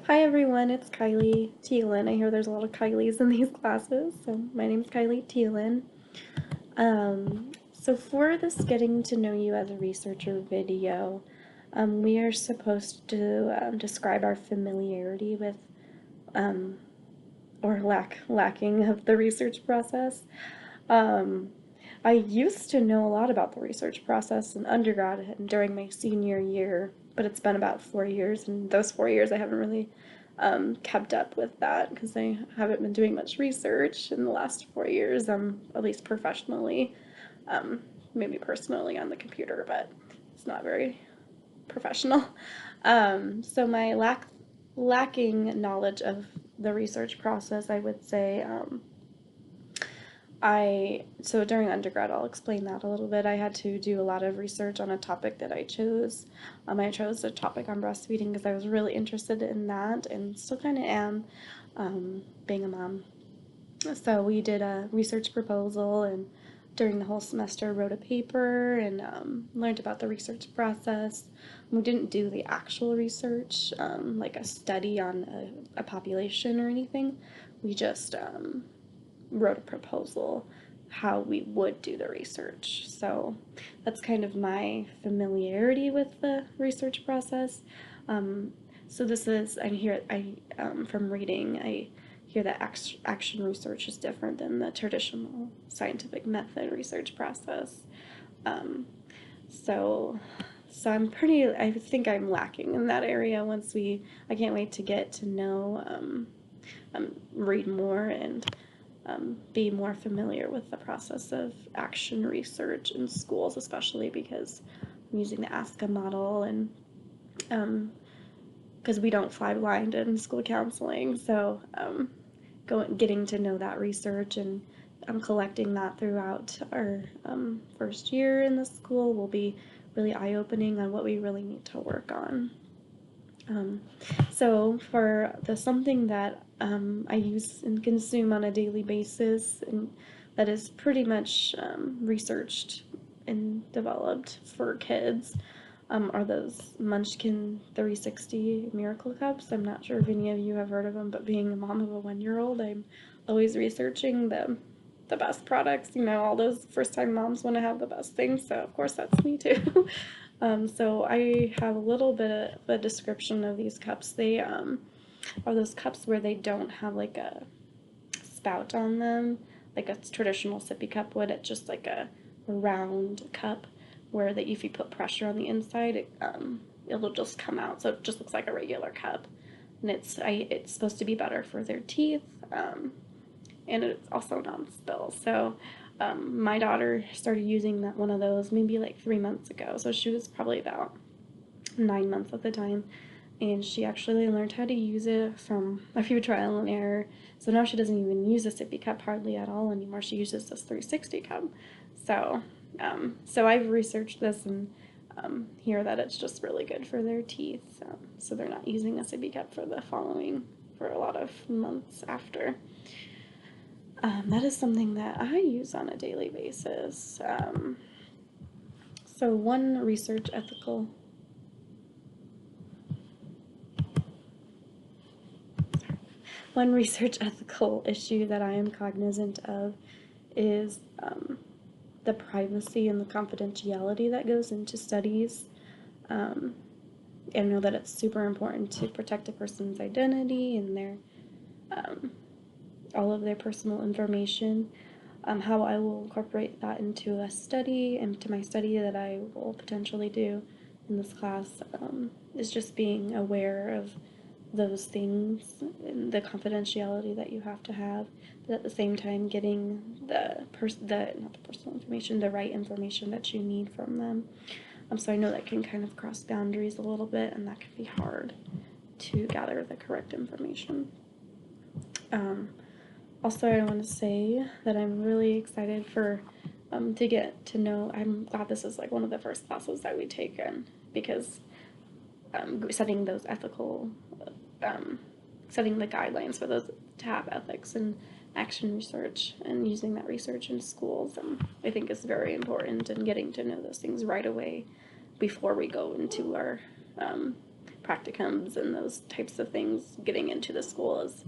Hi everyone, it's Kylie Thelen. I hear there's a lot of Kylies in these classes, so my name's Kylie Thelen. So for this Getting to Know You as a Researcher video, we are supposed to describe our familiarity with or lacking of the research process. Um, I used to know a lot about the research process in undergrad and during my senior year, but it's been about 4 years, and those 4 years I haven't really kept up with that because I haven't been doing much research in the last 4 years, at least professionally, um, maybe personally on the computer, but it's not very professional. So my lacking knowledge of the research process, I would say, so during undergrad, I'll explain that a little bit. I had to do a lot of research on a topic that I chose. I chose a topic on breastfeeding because I was really interested in that and still kind of am, being a mom. So we did a research proposal, and during the whole semester wrote a paper and learned about the research process. We didn't do the actual research, like a study on a population or anything. We just wrote a proposal how we would do the research. So that's kind of my familiarity with the research process. So this is, from reading, I hear that action research is different than the traditional scientific method research process. Um, so I think I'm lacking in that area. I can't wait to get to know, read more and be more familiar with the process of action research in schools, especially because I'm using the ASCA model, and because we don't fly blind in school counseling. So getting to know that research and collecting that throughout our first year in the school will be really eye-opening on what we really need to work on. So for something that I use and consume on a daily basis, and that is pretty much researched and developed for kids, are those Munchkin 360 Miracle Cups. I'm not sure if any of you have heard of them, but being a mom of a 1-year-old, I'm always researching the best products. All those first-time moms want to have the best things, so of course that's me too. So I have a little bit of a description of these cups. They are those cups where they don't have like a spout on them, like a traditional sippy cup would. It's just like a round cup where that if you put pressure on the inside, it'll just come out. So it just looks like a regular cup, and it's supposed to be better for their teeth, and it's also non-spill. So my daughter started using one of those maybe like 3 months ago. So she was probably about 9 months at the time, and she actually learned how to use it from a few trial and error. So now she doesn't even use a sippy cup hardly at all anymore. She uses this 360 cup. So I've researched this and hear that it's just really good for their teeth. So they're not using a sippy cup for a lot of months after. That is something that I use on a daily basis. So one research ethical issue that I am cognizant of is the privacy and the confidentiality that goes into studies. I know that it's super important to protect a person's identity and all of their personal information. How I will incorporate that into a study, into my study that I will potentially do in this class, is just being aware of those things and the confidentiality that you have to have, but at the same time getting not the personal information, the right information that you need from them. So I know that can kind of cross boundaries a little bit, and that can be hard to gather the correct information. Also, I want to say that I'm really excited to get to know. I'm glad this is like one of the first classes that we take in, because setting those ethical, setting the guidelines for those to have ethics and action research and using that research in schools, I think is very important, and getting to know those things right away before we go into our practicums and those types of things getting into the school is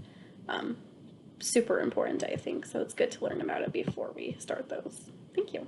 super important, I think. So it's good to learn about it before we start those. Thank you.